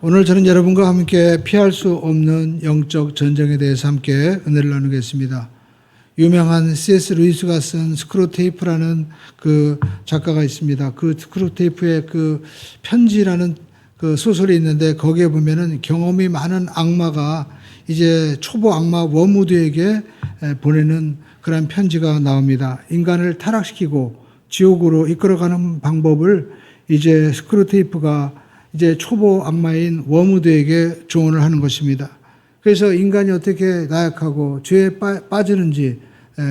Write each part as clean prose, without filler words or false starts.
오늘 저는 여러분과 함께 피할 수 없는 영적 전쟁에 대해서 함께 은혜를 나누겠습니다. 유명한 C.S. 루이스가 쓴 스크루테이프라는 그 작가가 있습니다. 그 스크루테이프의 그 편지라는 그 소설이 있는데 거기에 보면은 경험이 많은 악마가 이제 초보 악마 워무드에게 보내는 그런 편지가 나옵니다. 인간을 타락시키고 지옥으로 이끌어가는 방법을 이제 스크루테이프가 이제 초보 악마인 워무드에게 조언을 하는 것입니다. 그래서 인간이 어떻게 나약하고 죄에 빠지는지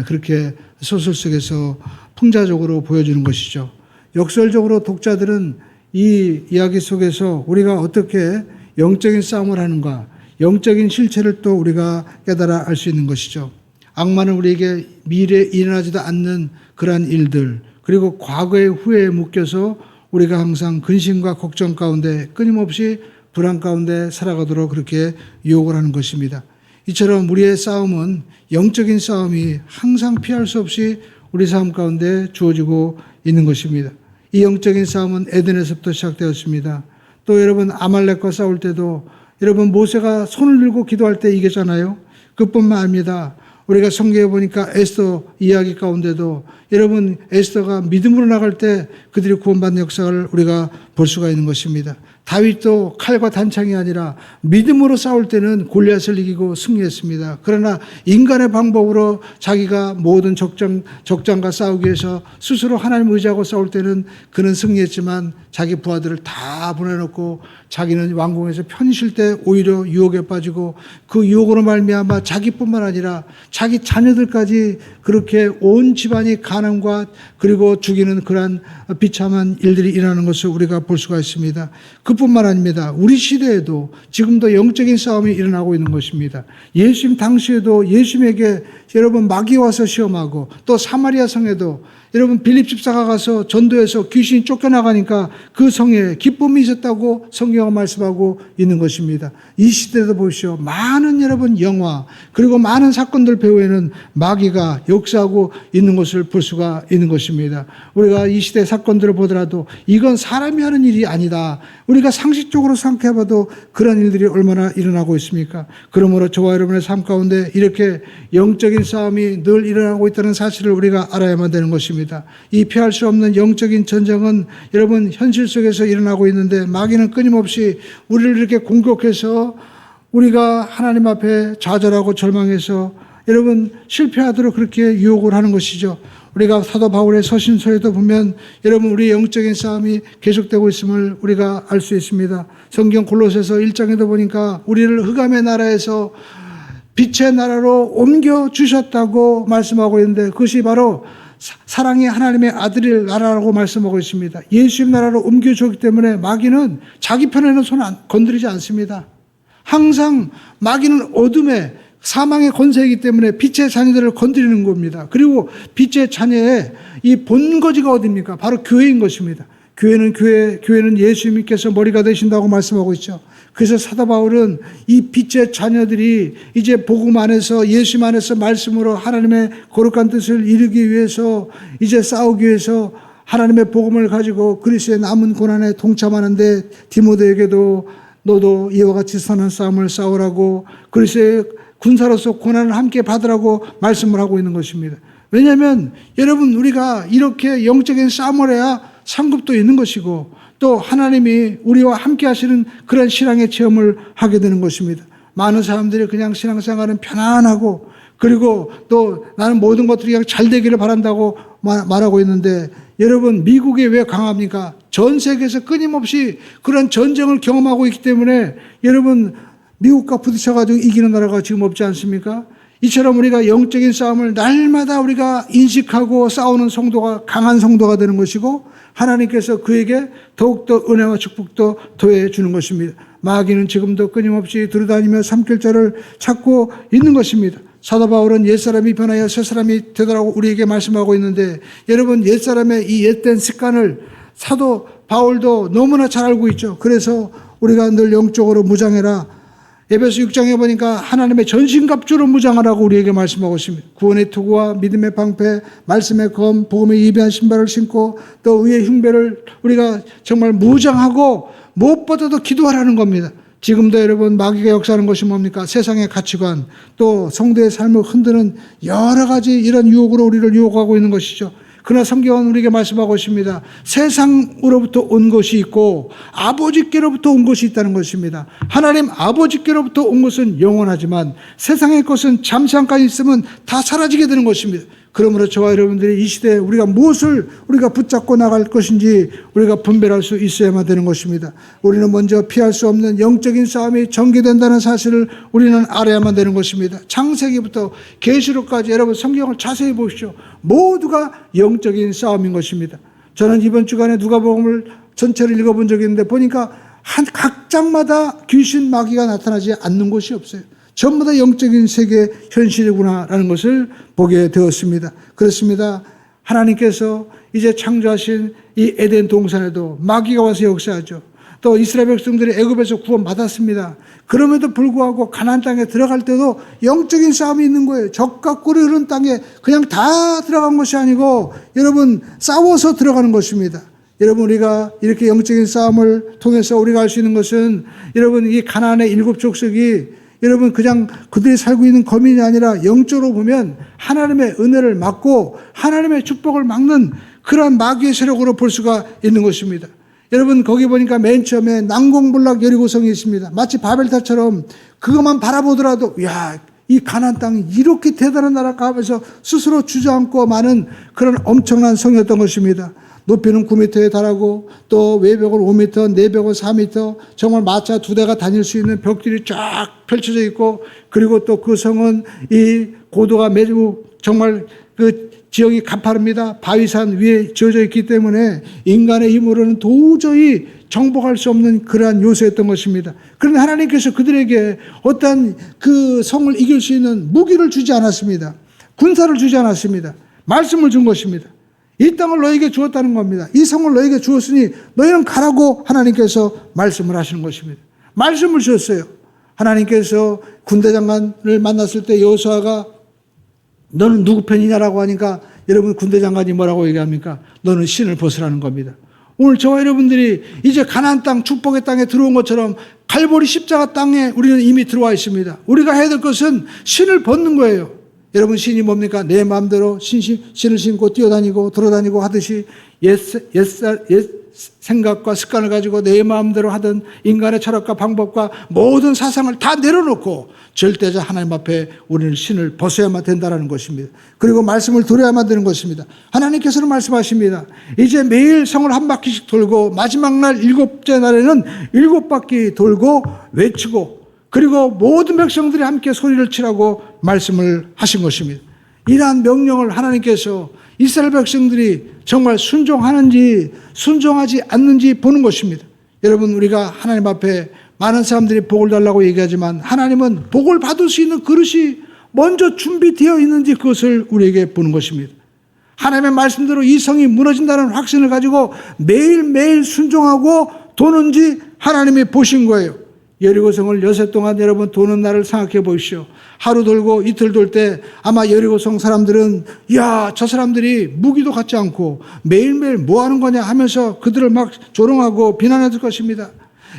그렇게 소설 속에서 풍자적으로 보여주는 것이죠. 역설적으로 독자들은 이 이야기 속에서 우리가 어떻게 영적인 싸움을 하는가, 영적인 실체를 또 우리가 깨달아 알 수 있는 것이죠. 악마는 우리에게 미래에 일어나지도 않는 그러한 일들, 그리고 과거의 후회에 묶여서 우리가 항상 근심과 걱정 가운데 끊임없이 불안 가운데 살아가도록 그렇게 유혹을 하는 것입니다. 이처럼 우리의 싸움은 영적인 싸움이 항상 피할 수 없이 우리 삶 가운데 주어지고 있는 것입니다. 이 영적인 싸움은 에덴에서부터 시작되었습니다. 또 여러분 아말렉과 싸울 때도 여러분 모세가 손을 들고 기도할 때 이겼잖아요. 그뿐만 아닙니다. 우리가 성경에 보니까 에스더 이야기 가운데도 여러분 에스더가 믿음으로 나갈 때 그들이 구원받는 역사를 우리가 볼 수가 있는 것입니다. 다윗도 칼과 단창이 아니라 믿음으로 싸울 때는 골리앗을 이기고 승리했습니다. 그러나 인간의 방법으로 자기가 모든 적장과 싸우기 위해서 스스로 하나님을 의지하고 싸울 때는 그는 승리했지만 자기 부하들을 다 보내놓고 자기는 왕궁에서 편히 쉴 때 오히려 유혹에 빠지고 그 유혹으로 말미암아 자기뿐만 아니라 자기 자녀들까지 그렇게 온 집안이 가난과 그리고 죽이는 그러한 비참한 일들이 일어나는 것을 우리가 볼 수가 있습니다. 그뿐만 아닙니다. 우리 시대에도 지금도 영적인 싸움이 일어나고 있는 것입니다. 예수님 당시에도 예수님에게 여러분 마귀 와서 시험하고 또 사마리아 성에도 여러분 빌립 집사가 가서 전도해서 귀신이 쫓겨나가니까 그 성에 기쁨이 있었다고 성경은 말씀하고 있는 것입니다. 이 시대도 보십시오. 많은 여러분 영화 그리고 많은 사건들 배후에는 마귀가 역사하고 있는 것을 볼 수가 있는 것입니다. 우리가 이 시대 사건들을 보더라도 이건 사람이 하는 일이 아니다. 우리가 상식적으로 생각해봐도 그런 일들이 얼마나 일어나고 있습니까? 그러므로 저와 여러분의 삶 가운데 이렇게 영적인 싸움이 늘 일어나고 있다는 사실을 우리가 알아야만 되는 것입니다. 이 피할 수 없는 영적인 전쟁은 여러분 현실 속에서 일어나고 있는데 마귀는 끊임없이 우리를 이렇게 공격해서 우리가 하나님 앞에 좌절하고 절망해서 여러분 실패하도록 그렇게 유혹을 하는 것이죠. 우리가 사도 바울의 서신서에도 보면 여러분 우리의 영적인 싸움이 계속되고 있음을 우리가 알 수 있습니다. 성경 골로새서 1장에도 보니까 우리를 흑암의 나라에서 빛의 나라로 옮겨주셨다고 말씀하고 있는데 그것이 바로 사랑의 하나님의 아들의 나라라고 말씀하고 있습니다. 예수님 나라로 옮겨주었기 때문에 마귀는 자기 편에는 손 건드리지 않습니다. 항상 마귀는 어둠에 사망의 권세이기 때문에 빛의 자녀들을 건드리는 겁니다. 그리고 빛의 자녀의 이 본거지가 어디입니까? 바로 교회인 것입니다. 교회는 예수님께서 머리가 되신다고 말씀하고 있죠. 그래서 사도 바울은 이 빛의 자녀들이 이제 복음 안에서 예수님 안에서 말씀으로 하나님의 거룩한 뜻을 이루기 위해서 이제 싸우기 위해서 하나님의 복음을 가지고 그리스도의 남은 고난에 동참하는데 디모데에게도 너도 이와 같이 선한 싸움을 싸우라고 그리스도의 군사로서 고난을 함께 받으라고 말씀을 하고 있는 것입니다. 왜냐하면 여러분 우리가 이렇게 영적인 싸움을 해야 상급도 있는 것이고 또 하나님이 우리와 함께 하시는 그런 신앙의 체험을 하게 되는 것입니다. 많은 사람들이 그냥 신앙생활은 편안하고 그리고 또 나는 모든 것들이 그냥 잘 되기를 바란다고 말하고 있는데 여러분 미국이 왜 강합니까? 전 세계에서 끊임없이 그런 전쟁을 경험하고 있기 때문에 여러분 미국과 부딪혀가지고 이기는 나라가 지금 없지 않습니까? 이처럼 우리가 영적인 싸움을 날마다 우리가 인식하고 싸우는 성도가 강한 성도가 되는 것이고 하나님께서 그에게 더욱더 은혜와 축복도 더해 주는 것입니다. 마귀는 지금도 끊임없이 들어다니며 삼킬 자를 찾고 있는 것입니다. 사도 바울은 옛사람이 변하여 새사람이 되더라고 우리에게 말씀하고 있는데 여러분 옛사람의 이 옛된 습관을 사도 바울도 너무나 잘 알고 있죠. 그래서 우리가 늘 영적으로 무장해라. 에베소 6장에 보니까 하나님의 전신갑주로 무장하라고 우리에게 말씀하고 있습니다. 구원의 투구와 믿음의 방패, 말씀의 검, 복음의 예비한 신발을 신고 또 의의 흉배를 우리가 정말 무장하고 무엇보다도 기도하라는 겁니다. 지금도 여러분 마귀가 역사하는 것이 뭡니까? 세상의 가치관, 또 성도의 삶을 흔드는 여러 가지 이런 유혹으로 우리를 유혹하고 있는 것이죠. 그러나 성경은 우리에게 말씀하고 있습니다. 세상으로부터 온 것이 있고 아버지께로부터 온 것이 있다는 것입니다. 하나님 아버지께로부터 온 것은 영원하지만 세상의 것은 잠시간까지 있으면 다 사라지게 되는 것입니다. 그러므로 저와 여러분들이 이 시대에 우리가 무엇을 우리가 붙잡고 나갈 것인지 우리가 분별할 수 있어야만 되는 것입니다. 우리는 먼저 피할 수 없는 영적인 싸움이 전개된다는 사실을 우리는 알아야만 되는 것입니다. 창세기부터 계시록까지 여러분 성경을 자세히 보십시오. 모두가 영적인 싸움인 것입니다. 저는 이번 주간에 누가복음을 전체를 읽어본 적이 있는데 보니까 각 장마다 귀신 마귀가 나타나지 않는 곳이 없어요. 전부 다 영적인 세계의 현실이구나라는 것을 보게 되었습니다. 그렇습니다. 하나님께서 이제 창조하신 이 에덴 동산에도 마귀가 와서 역사하죠. 또 이스라엘 백성들이 애굽에서 구원받았습니다. 그럼에도 불구하고 가나안 땅에 들어갈 때도 영적인 싸움이 있는 거예요. 적과 꿀이 흐르는 땅에 그냥 다 들어간 것이 아니고 여러분 싸워서 들어가는 것입니다. 여러분 우리가 이렇게 영적인 싸움을 통해서 우리가 알 수 있는 것은 여러분 이 가나안의 7 족속이 여러분 그냥 그들이 살고 있는 거민이 아니라 영적으로 보면 하나님의 은혜를 막고 하나님의 축복을 막는 그러한 마귀의 세력으로 볼 수가 있는 것입니다. 여러분 거기 보니까 맨 처음에 난공불락 여리고성이 있습니다. 마치 바벨탑처럼 그것만 바라보더라도 이 가나안 땅이 이렇게 대단한 나라가 하면서 스스로 주저앉고 많은 그런 엄청난 성이었던 것입니다. 높이는 9m에 달하고 또 외벽은 5m, 내벽은 4m, 정말 마차 2대가 다닐 수 있는 벽들이 쫙 펼쳐져 있고, 그리고 또 그 성은 이 고도가 매우 정말 그 지형이 가파릅니다. 바위산 위에 지어져 있기 때문에 인간의 힘으로는 도저히 정복할 수 없는 그러한 요새였던 것입니다. 그런데 하나님께서 그들에게 어떠한 그 성을 이길 수 있는 무기를 주지 않았습니다. 군사를 주지 않았습니다. 말씀을 준 것입니다. 이 땅을 너에게 주었다는 겁니다. 이 성을 너에게 주었으니 너희는 가라고 하나님께서 말씀을 하시는 것입니다. 말씀을 주셨어요. 하나님께서 군대 장관을 만났을 때 여호수아가 너는 누구 편이냐라고 하니까 여러분 군대 장관이 뭐라고 얘기합니까? 너는 신을 벗으라는 겁니다. 오늘 저와 여러분들이 이제 가나안 땅 축복의 땅에 들어온 것처럼 갈보리 십자가 땅에 우리는 이미 들어와 있습니다. 우리가 해야 될 것은 신을 벗는 거예요. 여러분 신이 뭡니까? 내 마음대로 신을 신고 뛰어다니고 돌아다니고 하듯이 옛 생각과 습관을 가지고 내 마음대로 하던 인간의 철학과 방법과 모든 사상을 다 내려놓고 절대자 하나님 앞에 우리는 신을 벗어야만 된다는 것입니다. 그리고 말씀을 들어야만 되는 것입니다. 하나님께서는 말씀하십니다. 이제 매일 성을 한 바퀴씩 돌고 마지막 날 7째 날에는 7바퀴 돌고 외치고 그리고 모든 백성들이 함께 소리를 치라고 말씀을 하신 것입니다. 이러한 명령을 하나님께서 이스라엘 백성들이 정말 순종하는지 순종하지 않는지 보는 것입니다. 여러분 우리가 하나님 앞에 많은 사람들이 복을 달라고 얘기하지만 하나님은 복을 받을 수 있는 그릇이 먼저 준비되어 있는지 그것을 우리에게 보는 것입니다. 하나님의 말씀대로 이 성이 무너진다는 확신을 가지고 매일매일 순종하고 도는지 하나님이 보신 거예요. 여리고성을 6해 동안 여러분 도는 날을 생각해 보십시오. 하루 돌고 이틀 돌 때 아마 여리고성 사람들은 저 사람들이 무기도 갖지 않고 매일매일 뭐 하는 거냐 하면서 그들을 막 조롱하고 비난했을 것입니다.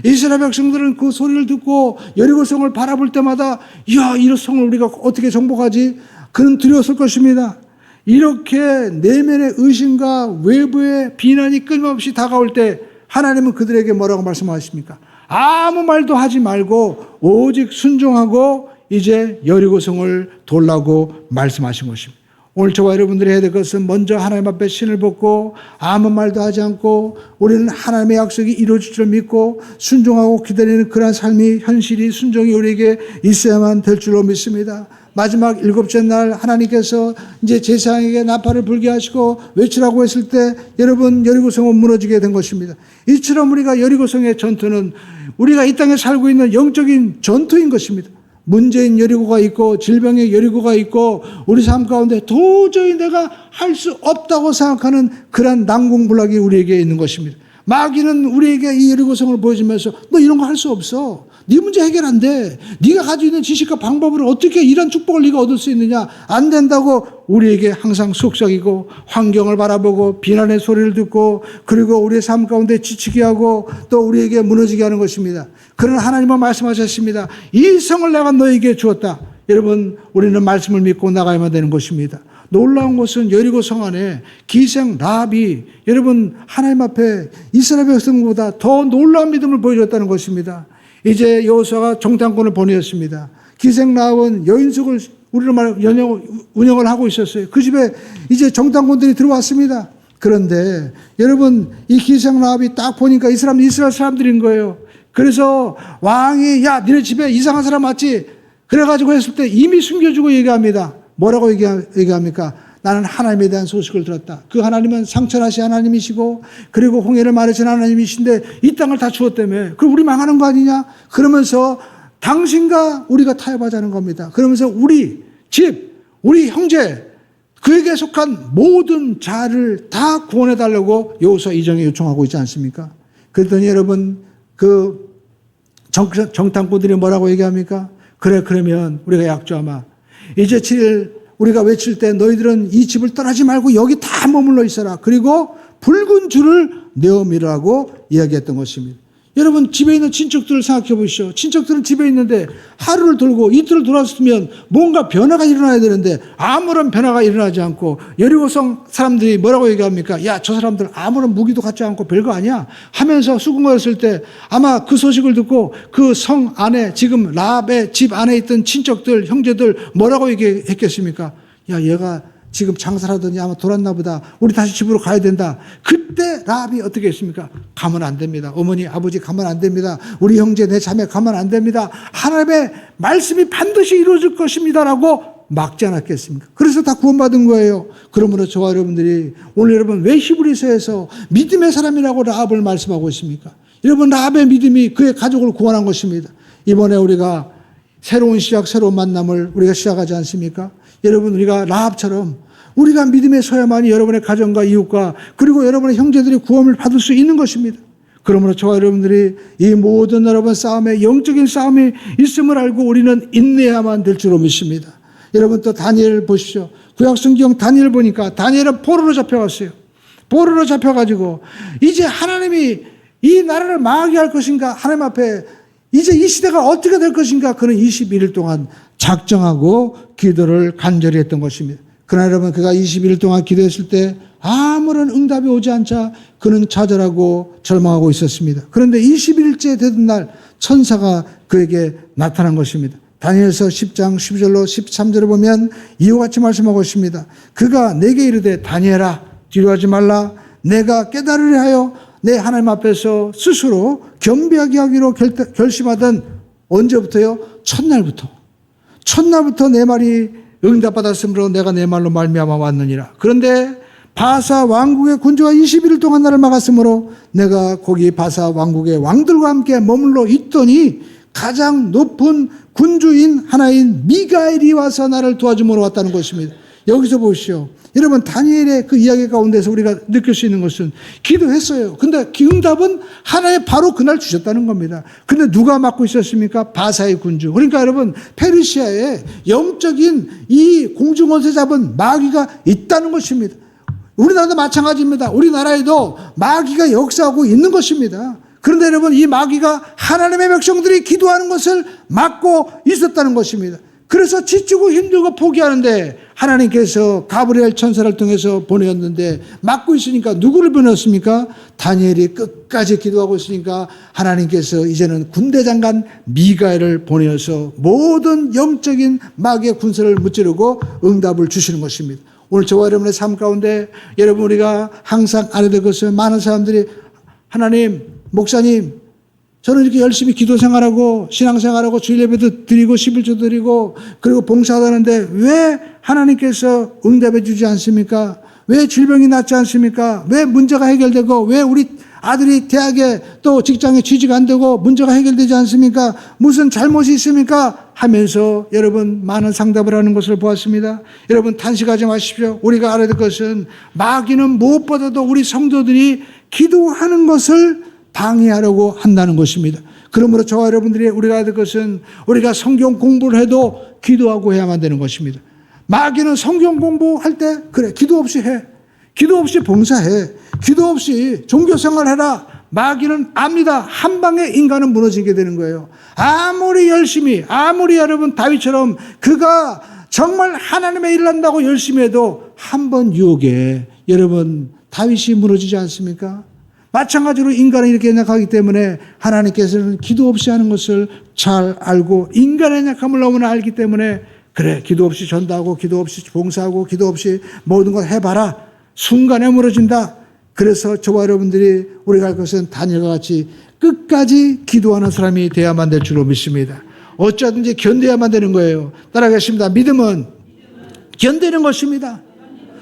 이스라엘 백성들은 그 소리를 듣고 여리고성을 바라볼 때마다 이런 성을 우리가 어떻게 정복하지? 그는 두려웠을 것입니다. 이렇게 내면의 의심과 외부의 비난이 끊임없이 다가올 때 하나님은 그들에게 뭐라고 말씀하십니까? 아무 말도 하지 말고 오직 순종하고 이제 여리고성을 돌라고 말씀하신 것입니다. 오늘 저와 여러분들이 해야 될 것은 먼저 하나님 앞에 신을 벗고 아무 말도 하지 않고 우리는 하나님의 약속이 이루어질 줄 믿고 순종하고 기다리는 그러한 삶이 현실이 순종이 우리에게 있어야만 될 줄로 믿습니다. 마지막 7째 날 하나님께서 이제 제사장에게 나팔을 불게 하시고 외치라고 했을 때 여러분 여리고성은 무너지게 된 것입니다. 이처럼 우리가 여리고성의 전투는 우리가 이 땅에 살고 있는 영적인 전투인 것입니다. 문제인 여리고가 있고 질병의 여리고가 있고 우리 삶 가운데 도저히 내가 할 수 없다고 생각하는 그런 난공불락이 우리에게 있는 것입니다. 마귀는 우리에게 이 여리고성을 보여주면서 너 이런 거 할 수 없어. 네 문제 해결 안 돼. 네가 가지고 있는 지식과 방법으로 어떻게 이런 축복을 네가 얻을 수 있느냐. 안 된다고 우리에게 항상 속삭이고 환경을 바라보고 비난의 소리를 듣고 그리고 우리의 삶 가운데 지치게 하고 또 우리에게 무너지게 하는 것입니다. 그러나 하나님은 말씀하셨습니다. 이 성을 내가 너에게 주었다. 여러분, 우리는 말씀을 믿고 나가야만 되는 것입니다. 놀라운 것은 여리고 성 안에 기생 라합이 여러분 하나님 앞에 이스라엘 백성보다 더 놀라운 믿음을 보여줬다는 것입니다. 이제 여호수아가 정탐꾼을 보내었습니다. 기생 라합은 여인숙을 우리로 말하면 운영을 하고 있었어요. 그 집에 이제 정탐꾼들이 들어왔습니다. 그런데 여러분 이 기생 라합이 딱 보니까 이 사람은 이스라엘 사람들인 거예요. 그래서 왕이 야 니네 집에 이상한 사람 왔지? 그래가지고 했을 때 이미 숨겨주고 얘기합니다. 뭐라고 얘기합니까? 나는 하나님에 대한 소식을 들었다. 그 하나님은 상천하신 하나님이시고 그리고 홍해를 마르신 하나님이신데 이 땅을 다 주었다며. 그럼 우리 망하는 거 아니냐? 그러면서 당신과 우리가 타협하자는 겁니다. 그러면서 우리 집, 우리 형제, 그에게 속한 모든 자를 다 구원해달라고 여호수아 2장에 요청하고 있지 않습니까? 그랬더니 여러분 그 정탐꾼들이 뭐라고 얘기합니까? 그래 그러면 우리가 약조하마. 이제 7일 우리가 외칠 때 너희들은 이 집을 떠나지 말고 여기 다 머물러 있어라. 그리고 붉은 줄을 내어 밀으라고 이야기했던 것입니다. 여러분 집에 있는 친척들을 생각해 보시죠. 친척들은 집에 있는데 하루를 돌고 이틀을 돌았으면 뭔가 변화가 일어나야 되는데 아무런 변화가 일어나지 않고 여리고성 사람들이 뭐라고 얘기합니까? 야, 저 사람들 아무런 무기도 갖지 않고 별거 아니야 하면서 수군거렸을 때 아마 그 소식을 듣고 그 성 안에 지금 라합의 집 안에 있던 친척들 형제들 뭐라고 얘기했겠습니까? 야, 얘가 지금 장사를 하더니 아마 돌았나 보다. 우리 다시 집으로 가야 된다. 그때 라합이 어떻게 했습니까? 가면 안 됩니다. 어머니, 아버지 가면 안 됩니다. 우리 형제, 내 자매 가면 안 됩니다. 하나님의 말씀이 반드시 이루어질 것입니다라고 막지 않았겠습니까? 그래서 다 구원받은 거예요. 그러므로 저와 여러분들이 오늘 여러분 왜 히브리서에서 믿음의 사람이라고 라합을 말씀하고 있습니까? 여러분 라합의 믿음이 그의 가족을 구원한 것입니다. 이번에 우리가 새로운 시작, 새로운 만남을 우리가 시작하지 않습니까? 여러분 우리가 라합처럼 우리가 믿음에 서야만이 여러분의 가정과 이웃과 그리고 여러분의 형제들이 구원을 받을 수 있는 것입니다. 그러므로 저와 여러분들이 이 모든 여러분 싸움에 영적인 싸움이 있음을 알고 우리는 인내해야만 될 줄로 믿습니다. 여러분 또 다니엘 보십시오. 구약성경 다니엘 보니까 다니엘은 포로로 잡혀갔어요. 포로로 잡혀가지고 이제 하나님이 이 나라를 망하게 할 것인가 하나님 앞에 이제 이 시대가 어떻게 될 것인가 그는 21일 동안 작정하고 기도를 간절히 했던 것입니다. 그러나 여러분 그가 21일 동안 기도했을 때 아무런 응답이 오지 않자 그는 좌절하고 절망하고 있었습니다. 그런데 21일째 되던 날 천사가 그에게 나타난 것입니다. 다니엘서 10장 12절로 13절을 보면 이와 같이 말씀하고 있습니다. 그가 내게 이르되 다니엘아 두려워하지 말라. 내가 깨달으려 하여 내 하나님 앞에서 스스로 겸비하게 하기로 결심하던 언제부터요? 첫날부터 내 말이 응답받았으므로 내가 내 말로 말미암아 왔느니라. 그런데 바사 왕국의 군주가 21일 동안 나를 막았으므로 내가 거기 바사 왕국의 왕들과 함께 머물러 있더니 가장 높은 군주인 하나인 미가엘이 와서 나를 도와주므로 왔다는 것입니다. 여기서 보시오. 여러분 다니엘의 그 이야기 가운데서 우리가 느낄 수 있는 것은 기도했어요. 근데 응답은 하나님 바로 그날 주셨다는 겁니다. 근데 누가 맡고 있었습니까? 바사의 군주. 그러니까 여러분 페르시아에 영적인 이 공중원세 잡은 마귀가 있다는 것입니다. 우리나라도 마찬가지입니다. 우리나라에도 마귀가 역사하고 있는 것입니다. 그런데 여러분 이 마귀가 하나님의 백성들이 기도하는 것을 막고 있었다는 것입니다. 그래서 지치고 힘들고 포기하는데 하나님께서 가브리엘 천사를 통해서 보내었는데 막고 있으니까 누구를 보냈습니까? 다니엘이 끝까지 기도하고 있으니까 하나님께서 이제는 군대 장관 미가엘을 보내어서 모든 영적인 마귀의 군사를 무찌르고 응답을 주시는 것입니다. 오늘 저와 여러분의 삶 가운데 여러분 우리가 항상 알아야 될 것은 많은 사람들이 하나님, 목사님 저는 이렇게 열심히 기도 생활하고 신앙생활하고 주일 예배도 드리고 11조 드리고 그리고 봉사하는데 왜 하나님께서 응답해 주지 않습니까? 왜 질병이 낫지 않습니까? 왜 문제가 해결되고 왜 우리 아들이 대학에 또 직장에 취직 안 되고 문제가 해결되지 않습니까? 무슨 잘못이 있습니까? 하면서 여러분 많은 상담을 하는 것을 보았습니다. 여러분 탄식하지 마십시오. 우리가 알아야 될 것은 마귀는 무엇보다도 우리 성도들이 기도하는 것을 방해하려고 한다는 것입니다. 그러므로 저와 여러분들이 우리가 알아야 될 것은 우리가 성경 공부를 해도 기도하고 해야만 되는 것입니다. 마귀는 성경 공부할 때 그래 기도 없이 해. 기도 없이 봉사해. 기도 없이 종교생활 해라. 마귀는 압니다. 한 방에 인간은 무너지게 되는 거예요. 아무리 열심히 아무리 여러분 다윗처럼 그가 정말 하나님의 일을 한다고 열심히 해도 한 번 유혹에 여러분 다윗이 무너지지 않습니까? 마찬가지로 인간은 이렇게 연약하기 때문에 하나님께서는 기도 없이 하는 것을 잘 알고 인간의 약함을 너무나 알기 때문에 그래 기도 없이 전도하고 기도 없이 봉사하고 기도 없이 모든 걸 해봐라. 순간에 무너진다. 그래서 저와 여러분들이 우리가 할 것은 다니엘과 같이 끝까지 기도하는 사람이 되어야만 될 줄로 믿습니다. 어쩌든지 견뎌야만 되는 거예요. 따라가겠습니다. 믿음은 견디는 것입니다.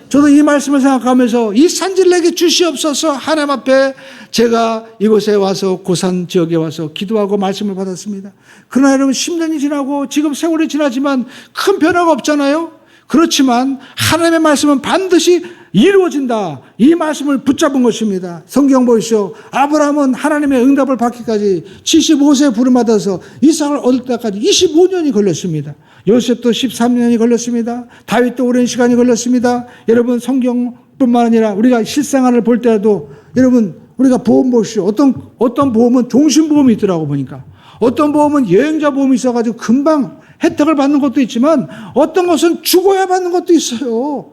저도 이 말씀을 생각하면서 이 산지를 내게 주시옵소서 하나님 앞에 제가 이곳에 와서 고산 지역에 와서 기도하고 말씀을 받았습니다. 그러나 여러분 10년이 지나고 지금 세월이 지나지만 큰 변화가 없잖아요. 그렇지만 하나님의 말씀은 반드시 이루어진다. 이 말씀을 붙잡은 것입니다. 성경 보시오. 아브라함은 하나님의 응답을 받기까지 75세에 부름받아서 이삭을 얻을 때까지 25년이 걸렸습니다. 요셉도 13년이 걸렸습니다. 다윗도 오랜 시간이 걸렸습니다. 여러분 성경뿐만 아니라 우리가 실생활을 볼 때도 여러분 우리가 보험 보시오. 어떤 보험은 종신보험이 있더라고 보니까. 어떤 보험은 여행자 보험이 있어가지고 금방 혜택을 받는 것도 있지만 어떤 것은 죽어야 받는 것도 있어요.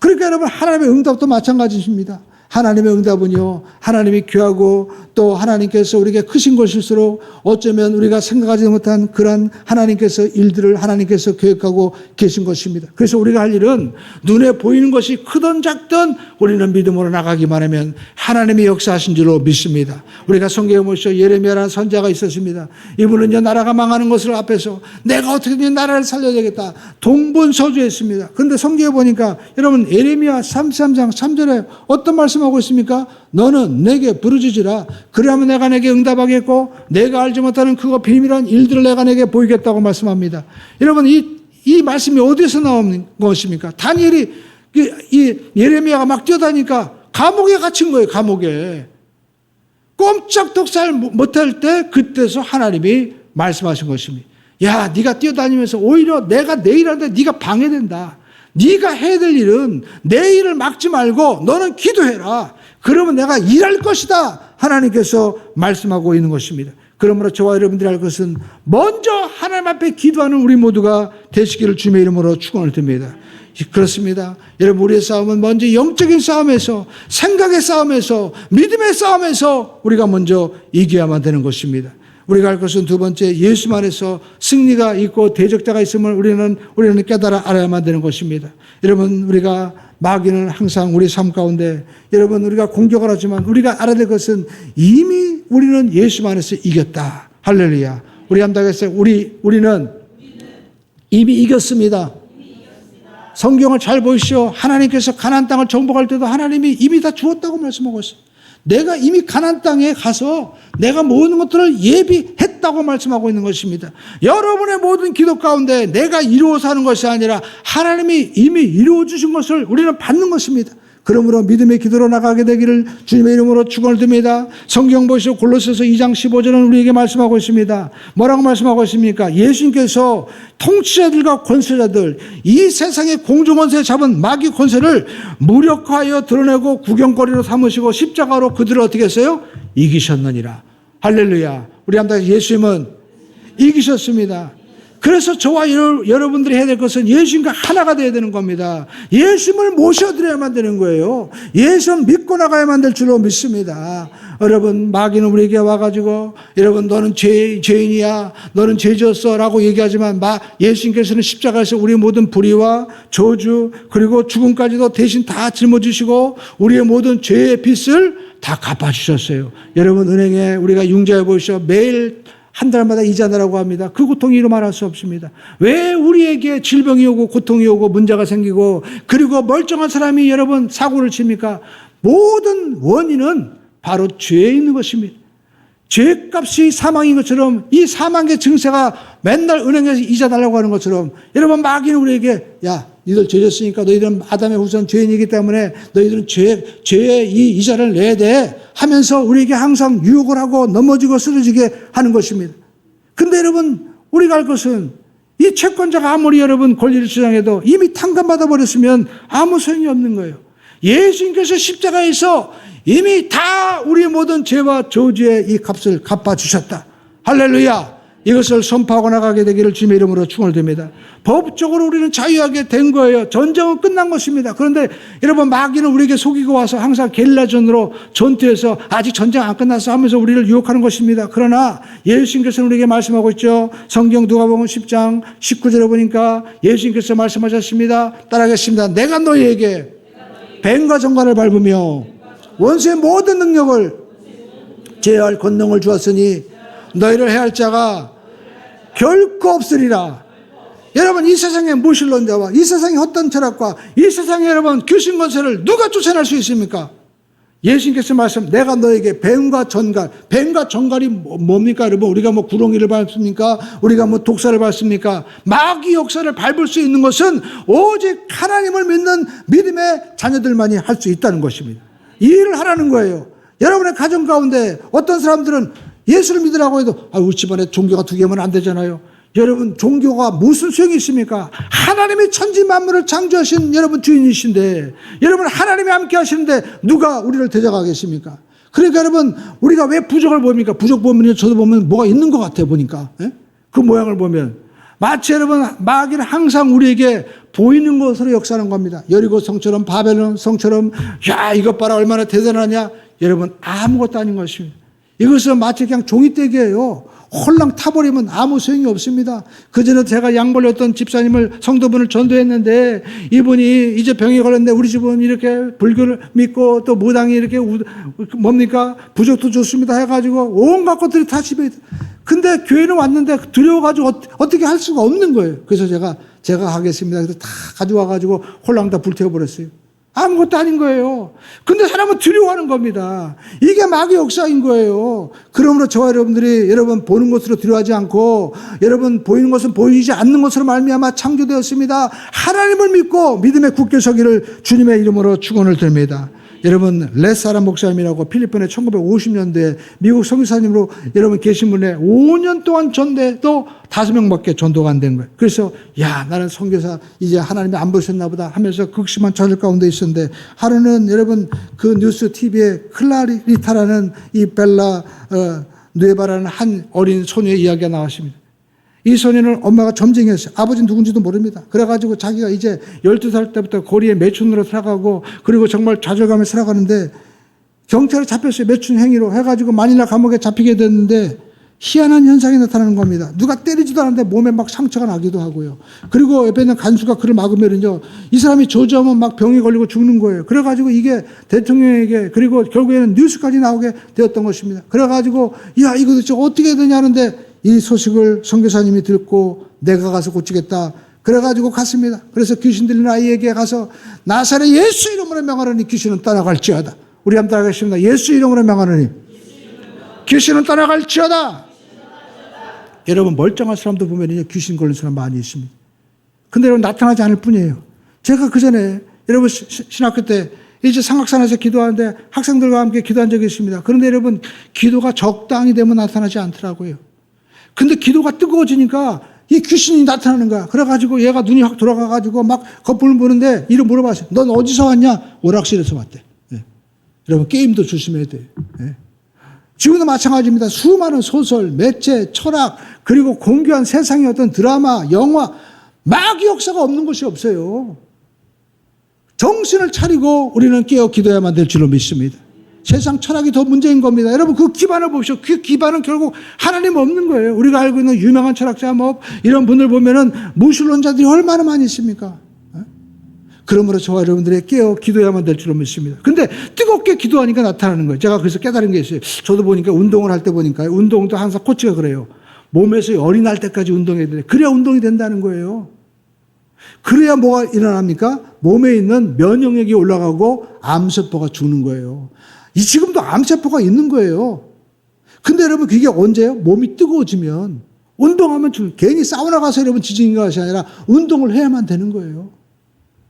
그러니까 여러분 하나님의 응답도 마찬가지입니다. 하나님의 응답은요, 하나님이 귀하고 또 하나님께서 우리에게 크신 것일수록 어쩌면 우리가 생각하지 못한 그런 하나님께서 일들을 하나님께서 계획하고 계신 것입니다. 그래서 우리가 할 일은 눈에 보이는 것이 크든 작든 우리는 믿음으로 나가기만 하면 하나님이 역사하신 줄로 믿습니다. 우리가 성경에 보시오. 예레미야라는 선지자가 있었습니다. 이분은요, 나라가 망하는 것을 앞에서 내가 어떻게든 나라를 살려야 되겠다. 동분서주했습니다. 그런데 성경에 보니까 여러분 예레미야 33장 3절에 어떤 말씀하고 있습니까? 너는 내게 부르짖으라. 그러면 내가 내게 응답하겠고 내가 알지 못하는 그거 비밀한 일들을 내가 내게 보이겠다고 말씀합니다. 여러분 이 말씀이 어디서 나오는 것입니까? 다니엘이 이 예레미야가 막 뛰어다니까 감옥에 갇힌 거예요. 감옥에. 꼼짝독살 못할 때 그때서 하나님이 말씀하신 것입니다. 야, 네가 뛰어다니면서 오히려 내가 내 일하는데 네가 방해된다. 네가 해야 될 일은 내 일을 막지 말고 너는 기도해라. 그러면 내가 일할 것이다. 하나님께서 말씀하고 있는 것입니다. 그러므로 저와 여러분들이 할 것은 먼저 하나님 앞에 기도하는 우리 모두가 되시기를 주님의 이름으로 축원을 드립니다. 그렇습니다. 여러분 우리의 싸움은 먼저 영적인 싸움에서 생각의 싸움에서 믿음의 싸움에서 우리가 먼저 이겨야만 되는 것입니다. 우리가 할 것은 두 번째 예수만 안에서 승리가 있고 대적자가 있음을 우리는 깨달아 알아야만 되는 것입니다. 여러분 우리가 마귀는 항상 우리 삶 가운데 여러분 우리가 공격을 하지만 우리가 알아야 될 것은 이미 우리는 예수만 안에서 이겼다. 할렐루야. 우리 함당에서 우리는 이미 이겼습니다. 성경을 잘 보시오. 하나님께서 가나안 땅을 정복할 때도 하나님이 이미 다 주었다고 말씀하고 있어요. 내가 이미 가나안 땅에 가서 내가 모든 것들을 예비했다고 말씀하고 있는 것입니다. 여러분의 모든 기도 가운데 내가 이루어서 하는 것이 아니라 하나님이 이미 이루어 주신 것을 우리는 받는 것입니다. 그러므로 믿음의 기도로 나가게 되기를 주님의 이름으로 축원을 드립니다. 성경 보시오. 골로새서 2장 15절은 우리에게 말씀하고 있습니다. 뭐라고 말씀하고 있습니까? 예수님께서 통치자들과 권세자들, 이 세상의 공중권세 잡은 마귀 권세를 무력화하여 드러내고 구경거리로 삼으시고 십자가로 그들을 어떻게 했어요? 이기셨느니라. 할렐루야. 우리 함께 예수님은 이기셨습니다. 그래서 저와 여러분들이 해야 될 것은 예수님과 하나가 되어야 되는 겁니다. 예수님을 모셔드려야만 되는 거예요. 예수님 믿고 나가야만 될 줄로 믿습니다. 여러분 마귀는 우리에게 와가지고 여러분 너는 죄인이야, 너는 죄졌어 라고 얘기하지만 예수님께서는 십자가에서 우리 모든 불의와 저주 그리고 죽음까지도 대신 다 짊어지시고 우리의 모든 죄의 빚을 다 갚아주셨어요. 여러분 은행에 우리가 융자해 보시오. 매일 한 달마다 이자 내라고 합니다. 그 고통이 이루 말할 수 없습니다. 왜 우리에게 질병이 오고 고통이 오고 문제가 생기고 그리고 멀쩡한 사람이 여러분 사고를 칩니까? 모든 원인은 바로 죄에 있는 것입니다. 죄값이 사망인 것처럼 이 사망의 증세가 맨날 은행에서 이자 달라고 하는 것처럼 여러분 마귀는 우리에게 야 너희들 죄졌으니까 너희들은 아담의 후손 죄인이기 때문에 너희들은 죄의 이 이자를 내야 돼 하면서 우리에게 항상 유혹을 하고 넘어지고 쓰러지게 하는 것입니다. 근데 여러분 우리가 알 것은 이 채권자가 아무리 여러분 권리를 주장해도 이미 탕감받아 버렸으면 아무 소용이 없는 거예요. 예수님께서 십자가에서 이미 다 우리의 모든 죄와 저주의 이 값을 갚아주셨다. 할렐루야. 이것을 선포하고 나가게 되기를 주님의 이름으로 축원드립니다. 법적으로 우리는 자유하게 된 거예요. 전쟁은 끝난 것입니다. 그런데 여러분 마귀는 우리에게 속이고 와서 항상 게릴라전으로 전투해서 아직 전쟁 안 끝났어 하면서 우리를 유혹하는 것입니다. 그러나 예수님께서는 우리에게 말씀하고 있죠. 성경 누가복음 10장 19절에 보니까 예수님께서 말씀하셨습니다. 따라하겠습니다. 내가 너희에게 뱀과 정갈을 밟으며 원수의 모든 능력을 제어할 권능을 주었으니 너희를 해할 자가 결코 없으리라. 여러분 이 세상의 무신론자와 이 세상의 헛된 철학과 이 세상의 여러분 귀신 권세를 누가 쫓아낼 수 있습니까? 예수님께서 말씀 내가 너에게 뱀과 전갈. 뱀과 전갈이 뭡니까 여러분? 우리가 뭐 구렁이를 밟습니까? 우리가 뭐 독사를 밟습니까? 마귀 역사를 밟을 수 있는 것은 오직 하나님을 믿는 믿음의 자녀들만이 할 수 있다는 것입니다. 이 일을 하라는 거예요. 여러분의 가정 가운데 어떤 사람들은 예수를 믿으라고 해도 우리 집안에 종교가 2개면 안 되잖아요. 여러분 종교가 무슨 소용이 있습니까? 하나님이 천지 만물을 창조하신 여러분 주인이신데 여러분 하나님이 함께 하시는데 누가 우리를 데려가겠습니까? 그러니까 여러분 우리가 왜 부족을 보입니까? 부족 보면 저도 보면 뭐가 있는 것 같아요 보니까. 그 모양을 보면 마치 여러분 마귀는 항상 우리에게 보이는 것으로 역사하는 겁니다. 여리고 성처럼 바벨론 성처럼 야 이것 봐라 얼마나 대단하냐. 여러분 아무것도 아닌 것입니다. 이것은 마치 그냥 종이떼기예요. 홀랑 타버리면 아무 소용이 없습니다. 그전에 제가 양 벌렸던 집사님을 성도분을 전도했는데 이분이 이제 병이 걸렸는데 우리 집은 이렇게 불교를 믿고 또 무당이 이렇게 뭡니까 부적도 좋습니다 해가지고 온갖 것들이 다 집에 근데 교회는 왔는데 두려워가지고 어떻게 할 수가 없는 거예요. 그래서 제가 하겠습니다. 그래서 다 가져와가지고 홀랑 다 불태워버렸어요. 아무것도 아닌 거예요. 근데 사람은 두려워하는 겁니다. 이게 마귀의 역사인 거예요. 그러므로 저와 여러분들이 여러분 보는 것으로 두려워하지 않고 여러분 보이는 것은 보이지 않는 것으로 말미암아 창조되었습니다. 하나님을 믿고 믿음에 굳게 서기를 주님의 이름으로 축원을 드립니다. 여러분 레사람 목사님이라고 필리핀에 1950년대에 미국 선교사님으로 여러분 계신 분에 5년 동안 전도해도 5명밖에 전도가 안 된 거예요. 그래서 야 나는 선교사 이제 하나님이 안 보셨나 보다 하면서 극심한 좌절 가운데 있었는데 하루는 여러분 그 뉴스 TV에 클라리타라는 이 벨라 누에바라는 한 어린 소녀의 이야기가 나왔습니다. 이 소녀는 엄마가 점쟁이였어요. 아버지는 누군지도 모릅니다. 그래가지고 자기가 이제 12살 때부터 거리에 매춘으로 살아가고 그리고 정말 좌절감에 살아가는데 경찰에 잡혔어요. 매춘 행위로 해가지고 마닐라 감옥에 잡히게 됐는데 희한한 현상이 나타나는 겁니다. 누가 때리지도 않는데 몸에 막 상처가 나기도 하고요. 그리고 옆에 있는 간수가 그를 막으면요. 이 사람이 저주하면 막 병이 걸리고 죽는 거예요. 그래가지고 이게 대통령에게 그리고 결국에는 뉴스까지 나오게 되었던 것입니다. 그래가지고 야 이거 도대체 어떻게 해야 되냐 하는데 이 소식을 선교사님이 듣고 내가 가서 고치겠다. 그래가지고 갔습니다. 그래서 귀신 들린 아이에게 가서 나사렛 예수 이름으로 명하노니 귀신은 떠나갈지어다. 우리 한번 따라가겠습니다. 예수 이름으로 명하노니 귀신은 떠나갈지어다. 여러분 멀쩡한 사람도 보면 귀신 걸린 사람 많이 있습니다. 근데 여러분 나타나지 않을 뿐이에요. 제가 그전에 여러분 신학교 때 이제 삼각산에서 기도하는데 학생들과 함께 기도한 적이 있습니다. 그런데 여러분 기도가 적당히 되면 나타나지 않더라고요. 근데 기도가 뜨거워지니까 이 귀신이 나타나는 거야. 그래가지고 얘가 눈이 확 돌아가가지고 막 거품을 부는데 이를 물어봤어요. 넌 어디서 왔냐? 오락실에서 왔대. 네. 여러분 게임도 조심해야 돼요. 네. 지금도 마찬가지입니다. 수많은 소설, 매체, 철학 그리고 공교한 세상의 어떤 드라마, 영화 마귀 역사가 없는 것이 없어요. 정신을 차리고 우리는 깨어 기도해야만 될 줄로 믿습니다. 세상 철학이 더 문제인 겁니다. 여러분 그 기반을 보십시오. 그 기반은 결국 하나님 없는 거예요. 우리가 알고 있는 유명한 철학자 뭐 이런 분들 보면은 무신론자들이 얼마나 많이 있습니까? 그러므로 저와 여러분들이 깨어 기도해야만 될 줄로 믿습니다. 근데 뜨겁게 기도하니까 나타나는 거예요. 제가 그래서 깨달은 게 있어요. 저도 보니까 운동을 할 때 보니까 운동도 항상 코치가 그래요. 몸에서 열이 날 때까지 운동해야 돼. 그래야 운동이 된다는 거예요. 그래야 뭐가 일어납니까? 몸에 있는 면역력이 올라가고 암세포가 죽는 거예요. 이 지금도 암세포가 있는 거예요. 근데 여러분 그게 언제요? 몸이 뜨거워지면 운동하면 괜히 사우나 가서 여러분 지지는 것이 아니라 운동을 해야만 되는 거예요.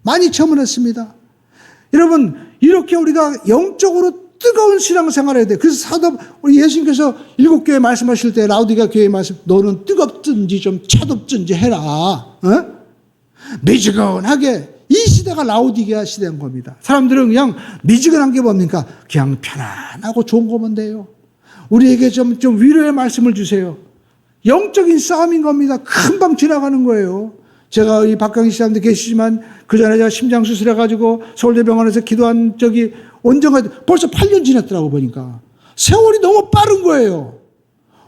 많이 체험을 했습니다. 여러분 이렇게 우리가 영적으로 뜨거운 신앙생활을 해야 돼요. 그래서 우리 예수님께서 7교회 말씀하실 때 라우디가 교회 말씀, 너는 뜨겁든지 좀 차덥든지 해라. 미지근하게. 이 시대가 라우디게아 시대인 겁니다. 사람들은 그냥 미지근한 게 뭡니까? 그냥 편안하고 좋은 거면 돼요. 우리에게 좀 위로의 말씀을 주세요. 영적인 싸움인 겁니다. 금방 지나가는 거예요. 제가 이 박강희 씨한테 계시지만 그 전에 제가 심장 수술해가지고 서울대병원에서 기도한 적이 언젠가 벌써 8년 지났더라고 보니까. 세월이 너무 빠른 거예요.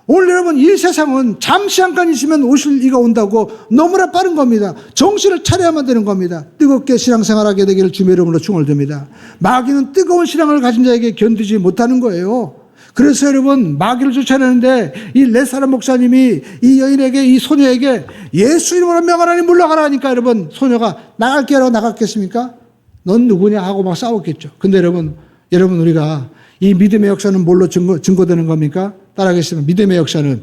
오늘 여러분 이 세상은 잠시 잠깐 있으면 오실 이가 온다고 너무나 빠른 겁니다. 정신을 차려야만 되는 겁니다. 뜨겁게 신앙생활하게 되기를 주의 이름으로 축원드립니다. 마귀는 뜨거운 신앙을 가진 자에게 견디지 못하는 거예요. 그래서 여러분 마귀를 쫓아내는데 이 레사람 목사님이 이 여인에게 이 소녀에게 예수 이름으로 명하라니 물러가라 하니까 여러분 소녀가 나갈게라고 나갔겠습니까? 넌 누구냐 하고 막 싸웠겠죠. 근데 여러분 우리가 이 믿음의 역사는 뭘로 증거되는 겁니까? 따라하겠습니다. 믿음의 역사는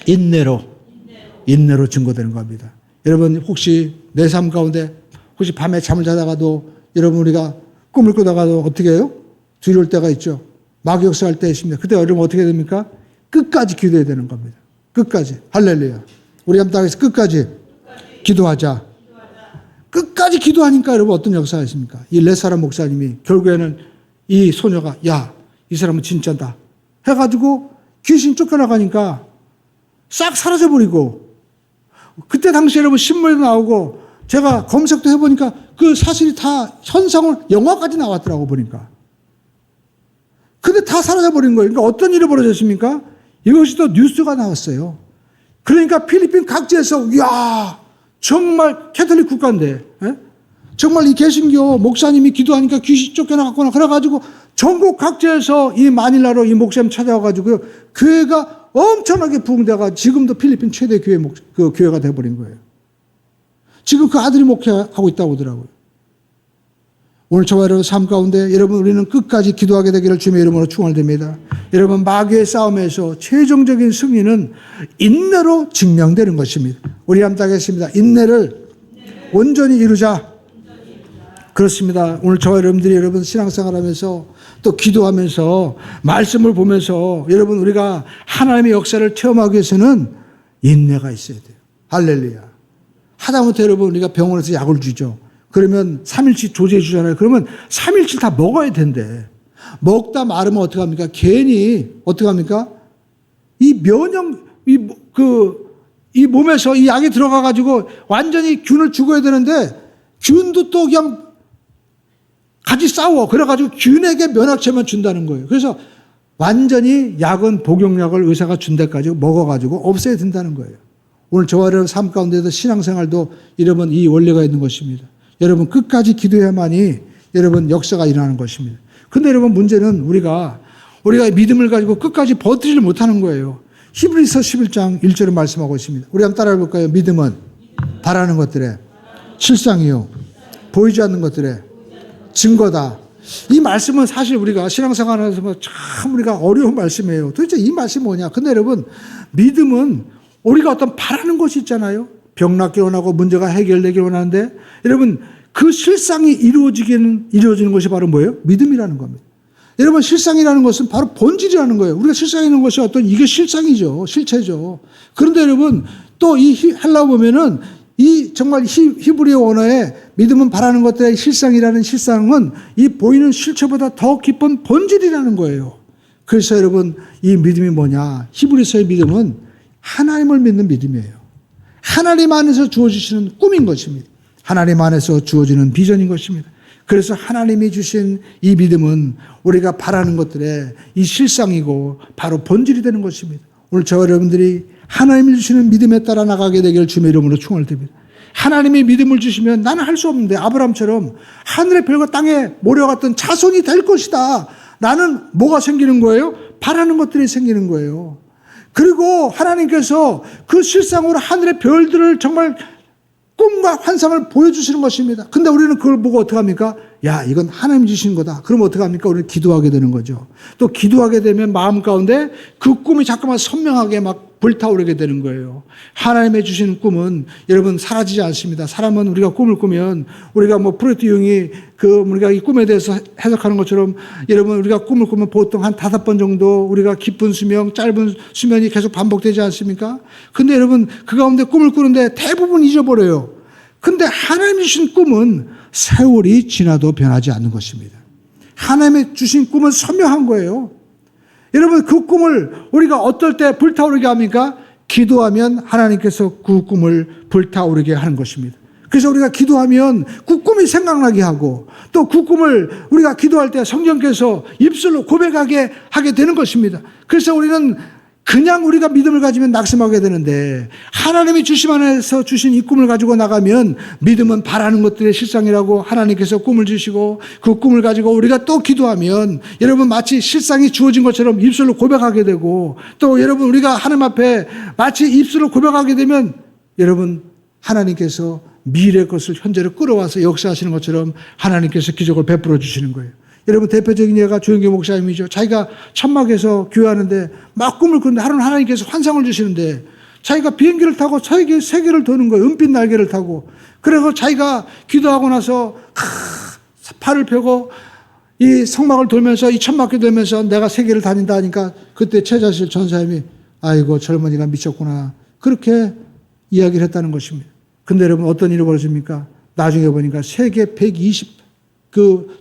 인내로 증거되는 겁니다. 여러분 혹시 내 삶 가운데 혹시 밤에 잠을 자다가도 여러분 우리가 꿈을 꾸다가도 어떻게 해요? 두려울 때가 있죠. 마귀 역사할 때 있습니다. 그때 여러분 어떻게 됩니까? 끝까지 기도해야 되는 겁니다. 끝까지. 할렐루야. 우리 한번 따라해서 끝까지 기도하자. 끝까지 기도하니까 여러분 어떤 역사가 있습니까? 이 레사람 목사님이 결국에는 이 소녀가 야, 이 사람은 진짜다 해가지고 귀신 쫓겨나가니까 싹 사라져버리고 그때 당시 여러분 신문에도 나오고 제가 검색도 해보니까 그 사실이 다 현상을 영화까지 나왔더라고 보니까. 근데 다 사라져버린 거예요. 그러니까 어떤 일이 벌어졌습니까? 이것이 또 뉴스가 나왔어요. 그러니까 필리핀 각지에서 이야 정말 캐톨릭 국가인데 정말 이 개신교 목사님이 기도하니까 귀신 쫓겨나갔구나. 그래가지고 전국 각지에서 이 마닐라로 이 목사님 찾아와가지고 교회가 엄청나게 부흥돼가 지금도 필리핀 최대 교회가 돼버린 거예요. 지금 그 아들이 목회하고 있다고 하더라고요. 오늘 저와 여러분 삶 가운데 여러분 우리는 끝까지 기도하게 되기를 주님의 이름으로 축원드립니다. 여러분 마귀의 싸움에서 최종적인 승리는 인내로 증명되는 것입니다. 우리 함께 하겠습니다. 인내를 온전히 이루자. 그렇습니다. 오늘 저와 여러분들이 여러분 신앙생활하면서 또 기도하면서 말씀을 보면서 여러분 우리가 하나님의 역사를 체험하기 위해서는 인내가 있어야 돼요. 할렐루야. 하다못해 여러분 우리가 병원에서 약을 주죠. 그러면 3일치 조제해 주잖아요. 그러면 3일치 다 먹어야 된대. 먹다 마르면 어떻게 합니까? 괜히 어떻게 합니까? 이 면역 이 몸에서 이 약이 들어가 가지고 완전히 균을 죽어야 되는데 균도 또 그냥 같이 싸워. 그래가지고 균에게 면역체만 준다는 거예요. 그래서 완전히 약은 복용약을 의사가 준 데까지 먹어가지고 없애야 된다는 거예요. 오늘 저와 여러분 삶 가운데서 신앙생활도 이러면 이 원리가 있는 것입니다. 여러분 끝까지 기도해야만이 여러분 역사가 일어나는 것입니다. 근데 여러분 문제는 우리가 믿음을 가지고 끝까지 버티지를 못하는 거예요. 히브리서 11장 1절을 말씀하고 있습니다. 우리 한번 따라해 볼까요? 믿음은 바라는 것들의 실상이요 보이지 않는 것들의 증거다. 이 말씀은 사실 우리가 신앙생활에서 참 우리가 어려운 말씀이에요. 도대체 이 말씀이 뭐냐? 근데 여러분 믿음은 우리가 어떤 바라는 것이 있잖아요. 병 낫기 원하고 문제가 해결되기 원하는데 여러분 그 실상이 이루어지는 것이 바로 뭐예요? 믿음이라는 겁니다. 여러분 실상이라는 것은 바로 본질이라는 거예요. 우리가 실상이라는 것이 이게 실상이죠. 실체죠. 그런데 여러분 또 이 헬라어 보면은 이 정말 히브리어 언어에 믿음은 바라는 것들의 실상이라는 실상은 이 보이는 실체보다 더 깊은 본질이라는 거예요. 그래서 여러분 이 믿음이 뭐냐? 히브리서의 믿음은 하나님을 믿는 믿음이에요. 하나님 안에서 주어지시는 꿈인 것입니다. 하나님 안에서 주어지는 비전인 것입니다. 그래서 하나님이 주신 이 믿음은 우리가 바라는 것들의 이 실상이고 바로 본질이 되는 것입니다. 오늘 저와 여러분들이 하나님이 주시는 믿음에 따라 나가게 되기를 주님의 이름으로 축원을 드립니다. 하나님이 믿음을 주시면 나는 할 수 없는데 아브라함처럼 하늘의 별과 땅에 모려갔던 자손이 될 것이다. 나는 뭐가 생기는 거예요? 바라는 것들이 생기는 거예요. 그리고 하나님께서 그 실상으로 하늘의 별들을 정말 꿈과 환상을 보여주시는 것입니다. 근데 우리는 그걸 보고 어떻게 합니까? 야, 이건 하나님 주신 거다. 그럼 어떻게 합니까? 우리는 기도하게 되는 거죠. 또 기도하게 되면 마음 가운데 그 꿈이 자꾸만 선명하게 막 불타오르게 되는 거예요. 하나님의 주신 꿈은 여러분 사라지지 않습니다. 사람은 우리가 꿈을 꾸면 우리가 뭐 프로이트 융이 우리가 이 꿈에 대해서 해석하는 것처럼 여러분 우리가 꿈을 꾸면 보통 한 5번 정도 우리가 깊은 수면, 짧은 수면이 계속 반복되지 않습니까? 근데 여러분 그 가운데 꿈을 꾸는데 대부분 잊어버려요. 근데 하나님이 주신 꿈은 세월이 지나도 변하지 않는 것입니다. 하나님의 주신 꿈은 선명한 거예요. 여러분 그 꿈을 우리가 어떨 때 불타오르게 합니까? 기도하면 하나님께서 그 꿈을 불타오르게 하는 것입니다. 그래서 우리가 기도하면 그 꿈이 생각나게 하고 또 그 꿈을 우리가 기도할 때 성령께서 입술로 고백하게 하게 되는 것입니다. 그래서 우리는 그냥 우리가 믿음을 가지면 낙심하게 되는데 하나님이 주심 안에서 주신 이 꿈을 가지고 나가면 믿음은 바라는 것들의 실상이라고 하나님께서 꿈을 주시고 그 꿈을 가지고 우리가 또 기도하면 여러분 마치 실상이 주어진 것처럼 입술로 고백하게 되고 또 여러분 우리가 하나님 앞에 마치 입술로 고백하게 되면 여러분 하나님께서 미래 것을 현재로 끌어와서 역사하시는 것처럼 하나님께서 기적을 베풀어 주시는 거예요. 여러분 대표적인 예가 조영기 목사님이죠. 자기가 천막에서 교회하는데 막 꿈을 꾸는데 하루는 하나님께서 환상을 주시는데 자기가 비행기를 타고 세계를 도는 거예요. 은빛 날개를 타고. 그래서 자기가 기도하고 나서 팔을 펴고 이 성막을 돌면서 이 천막에 돌면서 내가 세계를 다닌다 하니까 그때 최자실 전사님이 아이고 젊은이가 미쳤구나. 그렇게 이야기를 했다는 것입니다. 근데 여러분 어떤 일이 벌어집니까? 나중에 보니까 세계 120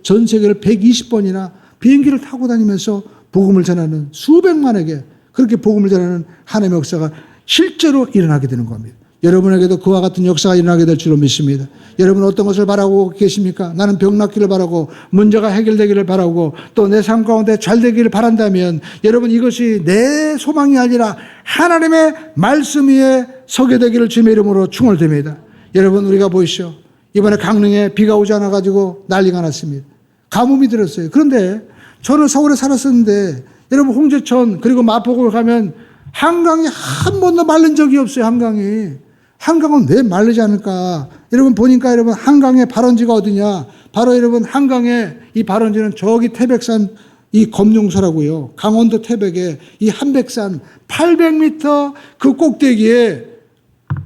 전 세계를 120번이나 비행기를 타고 다니면서 복음을 전하는 수백만에게 그렇게 복음을 전하는 하나님의 역사가 실제로 일어나게 되는 겁니다. 여러분에게도 그와 같은 역사가 일어나게 될 줄로 믿습니다. 여러분 어떤 것을 바라고 계십니까? 나는 병 낫기를 바라고 문제가 해결되기를 바라고 또 내 삶 가운데 잘 되기를 바란다면 여러분 이것이 내 소망이 아니라 하나님의 말씀 위에 서게 되기를 주님의 이름으로 축원드립니다. 여러분 우리가 보시오. 이번에 강릉에 비가 오지 않아 가지고 난리가 났습니다. 가뭄이 들었어요. 그런데 저는 서울에 살았었는데 여러분 홍제천 그리고 마포구에 가면 한강이 한 번도 마른 적이 없어요. 한강은 왜 마르지 않을까? 여러분 보니까 여러분 한강의 발원지가 어디냐? 바로 여러분 한강의 이 발원지는 저기 태백산 이 검룡소라고요. 강원도 태백에 이 한백산 800m 그 꼭대기에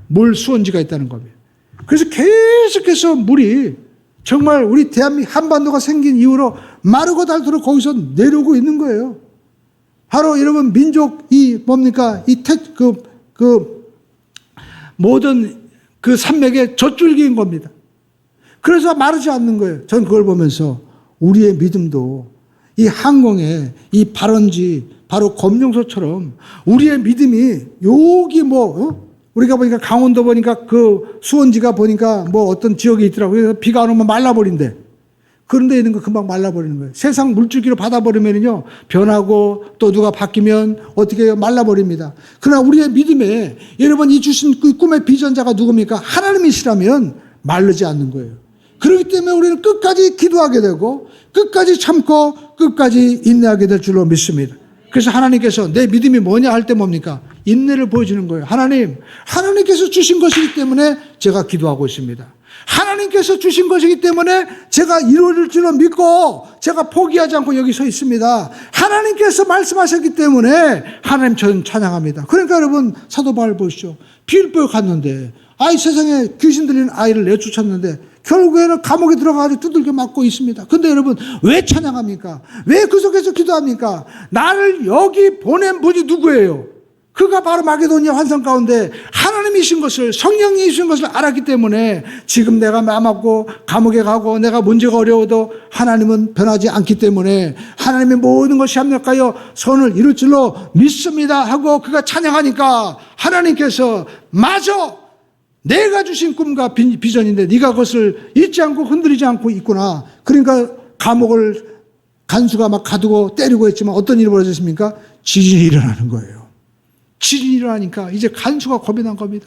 물 수원지가 있다는 겁니다. 그래서 계속해서 물이 정말 우리 대한민국 한반도가 생긴 이후로 마르고 닳도록 거기서 내려오고 있는 거예요. 바로 여러분 민족이 뭡니까? 모든 그 산맥의 젖줄기인 겁니다. 그래서 마르지 않는 거예요. 전 그걸 보면서 우리의 믿음도 이 항공의 이 발원지 바로 검룡소처럼 우리의 믿음이 여기 우리가 보니까 강원도 보니까 그 수원지가 보니까 어떤 지역에 있더라고요. 그래서 비가 안 오면 말라버린대. 그런 데 있는 거 금방 말라버리는 거예요. 세상 물줄기로 받아버리면요. 변하고 또 누가 바뀌면 어떻게 해요? 말라버립니다. 그러나 우리의 믿음에 여러분 이 주신 그 꿈의 비전자가 누굽니까? 하나님이시라면 마르지 않는 거예요. 그렇기 때문에 우리는 끝까지 기도하게 되고 끝까지 참고 끝까지 인내하게 될 줄로 믿습니다. 그래서 하나님께서 내 믿음이 뭐냐 할 때 뭡니까? 인내를 보여주는 거예요. 하나님께서 주신 것이기 때문에 제가 기도하고 있습니다. 하나님께서 주신 것이기 때문에 제가 이루어질 줄로 믿고 제가 포기하지 않고 여기 서 있습니다. 하나님께서 말씀하셨기 때문에 하나님 저는 찬양합니다. 그러니까 여러분 사도 바울 보시죠. 빌보에 갔는데 세상에 귀신 들리는 아이를 내쫓았는데 결국에는 감옥에 들어가서 두들겨 맞고 있습니다. 근데 여러분 왜 찬양합니까? 왜 그 속에서 기도합니까? 나를 여기 보낸 분이 누구예요? 그가 바로 마게도니아 환상 가운데 하나님이신 것을 성령이신 것을 알았기 때문에 지금 내가 마음 아프고 감옥에 가고 내가 문제가 어려워도 하나님은 변하지 않기 때문에 하나님의 모든 것이 합력하여 선을 이룰 줄로 믿습니다 하고 그가 찬양하니까 하나님께서 맞아 내가 주신 꿈과 비전인데 네가 그것을 잊지 않고 흔들리지 않고 있구나. 그러니까 감옥을 간수가 막 가두고 때리고 했지만 어떤 일이 벌어졌습니까? 지진이 일어나는 거예요. 지진이 일어나니까 이제 간수가 겁이 난 겁니다.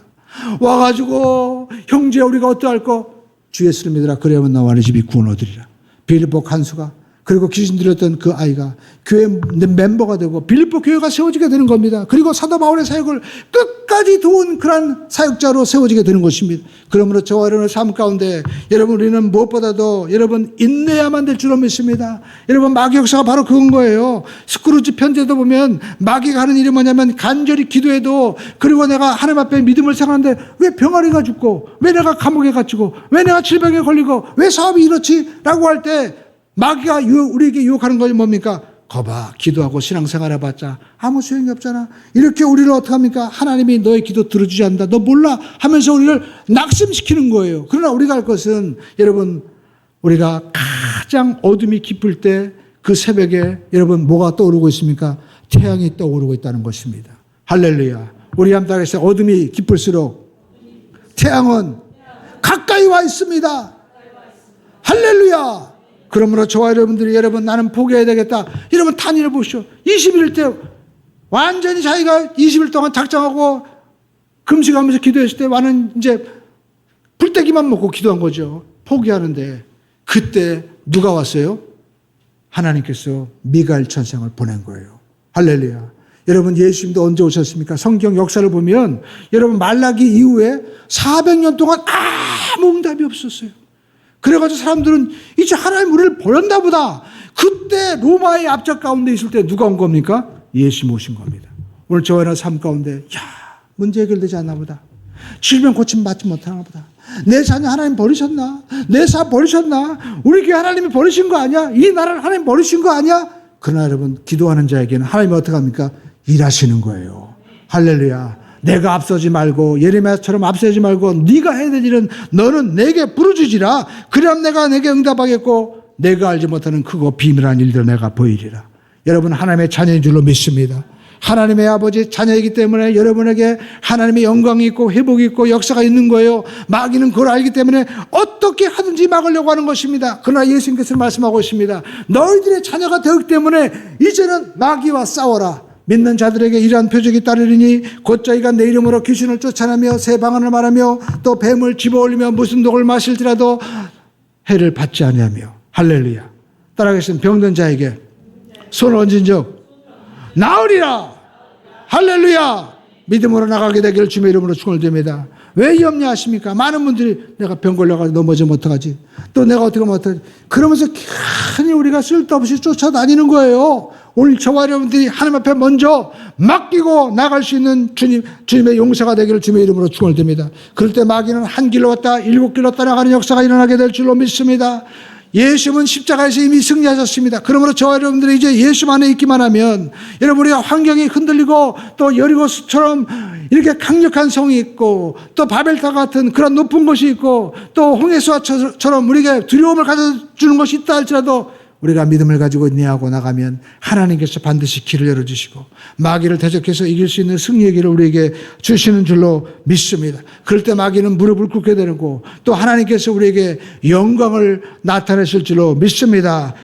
와가지고 형제 우리가 어떠할 거? 주 예수를 믿으라 그래야만 너와 네 집이 구원 얻으리라. 빌보 간수가 그리고 귀신 들렸던 그 아이가 교회 멤버가 되고 빌립보 교회가 세워지게 되는 겁니다. 그리고 사도 바울의 사역을 끝까지 도운 그런 사역자로 세워지게 되는 것입니다. 그러므로 저와 여러분의 삶 가운데 여러분 우리는 무엇보다도 여러분 인내야만 될 줄로 믿습니다. 여러분 마귀 역사가 바로 그건 거예요. 스크루지 편지에도 보면 마귀가 하는 일이 뭐냐면 간절히 기도해도 그리고 내가 하나님 앞에 믿음을 생각하는데 왜 병아리가 죽고 왜 내가 감옥에 갇히고 왜 내가 질병에 걸리고 왜 사업이 이렇지? 라고 할 때 마귀가 우리에게 유혹하는 것이 뭡니까? 거봐, 기도하고 신앙생활 해봤자 아무 소용이 없잖아. 이렇게 우리를 어떻게 합니까? 하나님이 너의 기도 들어주지 않는다. 너 몰라? 하면서 우리를 낙심시키는 거예요. 그러나 우리가 할 것은 여러분 우리가 가장 어둠이 깊을 때 그 새벽에 여러분 뭐가 떠오르고 있습니까? 태양이 떠오르고 있다는 것입니다. 할렐루야. 우리 한 땅에서 어둠이 깊을수록 태양은 가까이 와 있습니다. 할렐루야. 그러므로 저와 여러분들이 여러분 나는 포기해야 되겠다. 여러분 탄일해 보시오. 20일 때 완전히 자기가 20일 동안 작정하고 금식하면서 기도했을 때 나는 이제 불떼기만 먹고 기도한 거죠. 포기하는데 그때 누가 왔어요? 하나님께서 미가엘 천상을 보낸 거예요. 할렐루야. 여러분 예수님도 언제 오셨습니까? 성경 역사를 보면 여러분 말라기 이후에 400년 동안 아무 응답이 없었어요. 그래가지고 사람들은 이제 하나님 우리를 버렸나 보다. 그때 로마의 압력 가운데 있을 때 누가 온 겁니까? 예수님 오신 겁니다. 오늘 저와 삶 가운데 문제 해결되지 않나 보다. 질병 고침 받지 못하나 보다. 내 자녀 하나님 버리셨나? 내 사업 버리셨나? 우리 교회 하나님이 버리신 거 아니야? 이 나라를 하나님 버리신 거 아니야? 그러나 여러분 기도하는 자에게는 하나님이 어떻게 합니까? 일하시는 거예요. 할렐루야. 내가 앞서지 말고 예레미야처럼 앞서지 말고 네가 해야 될 일은 너는 내게 부르주지라. 그럼 내가 내게 응답하겠고 내가 알지 못하는 크고 비밀한 일들을 내가 보이리라. 여러분 하나님의 자녀인 줄로 믿습니다. 하나님의 아버지 자녀이기 때문에 여러분에게 하나님의 영광이 있고 회복이 있고 역사가 있는 거예요. 마귀는 그걸 알기 때문에 어떻게 하든지 막으려고 하는 것입니다. 그러나 예수님께서 말씀하고 있습니다. 너희들의 자녀가 되었기 때문에 이제는 마귀와 싸워라. 믿는 자들에게 이러한 표적이 따르리니 곧 저희가 내 이름으로 귀신을 쫓아내며 새 방언을 말하며 또 뱀을 집어올리며 무슨 독을 마실지라도 해를 받지 아니하며. 할렐루야. 따라하겠습니다. 병든 자에게 손을 얹은 적 나으리라. 할렐루야. 믿음으로 나가게 되기를 주의 이름으로 축원드립니다. 왜 염려하십니까? 많은 분들이 내가 병 걸려가지고 넘어지면 어떡하지? 또 내가 어떻게 하면 어떡하지? 그러면서 괜히 우리가 쓸데없이 쫓아다니는 거예요. 오늘 저와 여러분들이 하나님 앞에 먼저 맡기고 나갈 수 있는 주님의 용사가 되기를 주님의 이름으로 축원드립니다. 그럴 때 마귀는 한 길로 왔다 7길로 따라가는 역사가 일어나게 될 줄로 믿습니다. 예수님은 십자가에서 이미 승리하셨습니다. 그러므로 저와 여러분들이 이제 예수 안에 있기만 하면 여러분 우리가 환경이 흔들리고 또 여리고처럼 이렇게 강력한 성이 있고 또 바벨탑 같은 그런 높은 곳이 있고 또 홍해수와처럼 우리에게 두려움을 가져주는 것이 있다 할지라도 우리가 믿음을 가지고 인내하고 나가면 하나님께서 반드시 길을 열어주시고 마귀를 대적해서 이길 수 있는 승리의 길을 우리에게 주시는 줄로 믿습니다. 그럴 때 마귀는 무릎을 꿇게 되고 또 하나님께서 우리에게 영광을 나타내실 줄로 믿습니다.